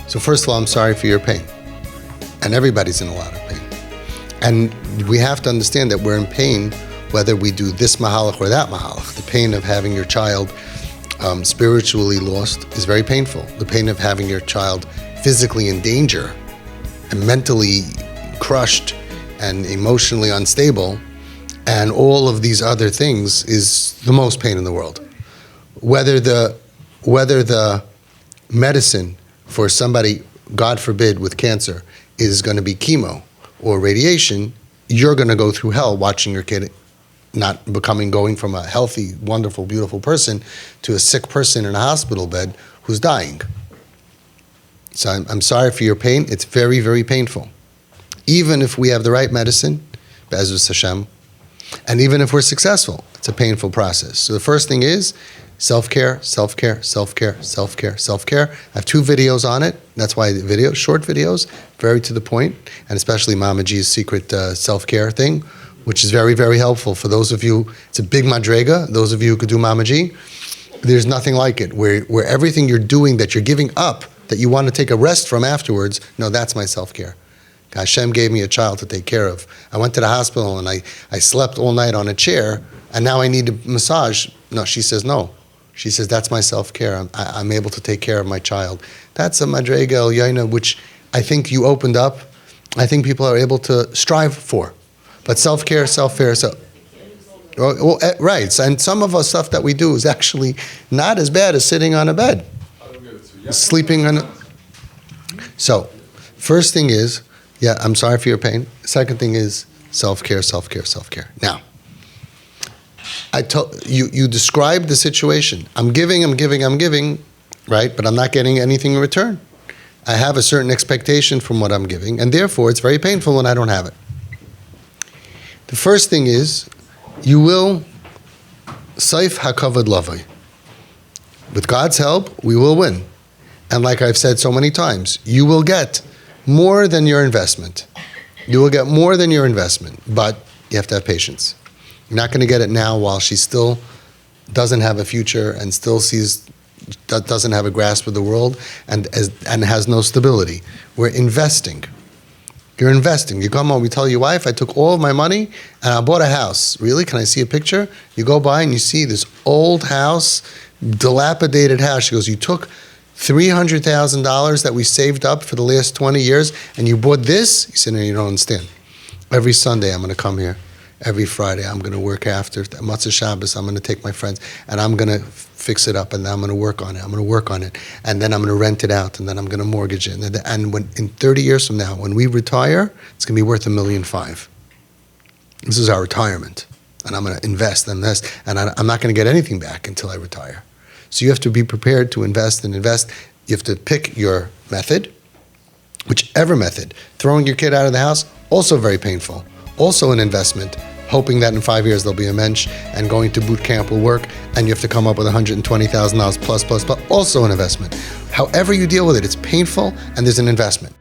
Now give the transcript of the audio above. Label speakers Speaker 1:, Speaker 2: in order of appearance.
Speaker 1: So first of all, I'm sorry for your pain. And everybody's in a lot of pain. And we have to understand that we're in pain whether we do this mahalach or that mahalach. The pain of having your child spiritually lost is very painful. The pain of having your child physically in danger and mentally crushed and emotionally unstable and all of these other things is the most pain in the world. Whether the medicine for somebody, God forbid, with cancer is going to be chemo or radiation, you're going to go through hell watching your kid not going from a healthy, wonderful, beautiful person to a sick person in a hospital bed who's dying. So I'm sorry for your pain. It's very, very painful. Even if we have the right medicine, Be'ezus Hashem, and even if we're successful, it's a painful process. So the first thing is self-care, self-care, self-care, self-care, self-care. I have 2 videos on it. That's why the video, short videos, very to the point, and especially Mama G's secret self-care thing, which is very, very helpful for those of you. It's a big madrega. Those of you who could do Mama G, there's nothing like it. Where everything you're doing that you're giving up, that you want to take a rest from afterwards, no, that's my self-care. Hashem gave me a child to take care of. I went to the hospital and I slept all night on a chair, and now I need a massage. No, she says no. She says, that's my self-care. I'm able to take care of my child. That's a madrega el yaina, which I think you opened up. I think people are able to strive for. But self-care, right. And some of us stuff that we do is actually not as bad as sitting on a bed, sleeping on a... So, first thing is, yeah, I'm sorry for your pain. Second thing is self-care, self-care, self-care. Now, I told you described the situation. I'm giving, right? But I'm not getting anything in return. I have a certain expectation from what I'm giving, and therefore it's very painful when I don't have it. The first thing is, you will saif hakavod lavai. With God's help, we will win. And like I've said so many times, you will get more than your investment. You will get more than your investment, but you have to have patience. You're not going to get it now while she still doesn't have a future and still doesn't have a grasp of the world and has no stability. We're investing. You're investing. You come home, you tell your wife, I took all of my money and I bought a house. Really? Can I see a picture? You go by and you see this old house, dilapidated house. She goes, you took $300,000 that we saved up for the last 20 years and you bought this? He said, no, you don't understand. Every Sunday I'm going to come here. Every Friday I'm going to work after Matzah Shabbos. I'm going to take my friends and I'm going to fix it up and I'm going to work on it. I'm going to work on it and then I'm going to rent it out and then I'm going to mortgage it. And when in 30 years from now, when we retire, it's going to be worth $1.5 million. This is our retirement, and I'm going to invest and invest, and I'm not going to get anything back until I retire. So you have to be prepared to invest and invest. You have to pick your method, whichever method. Throwing your kid out of the house, also very painful. Also an investment, hoping that in 5 years there'll be a mensch and going to boot camp will work and you have to come up with $120,000 plus, also an investment. However you deal with it, it's painful and there's an investment.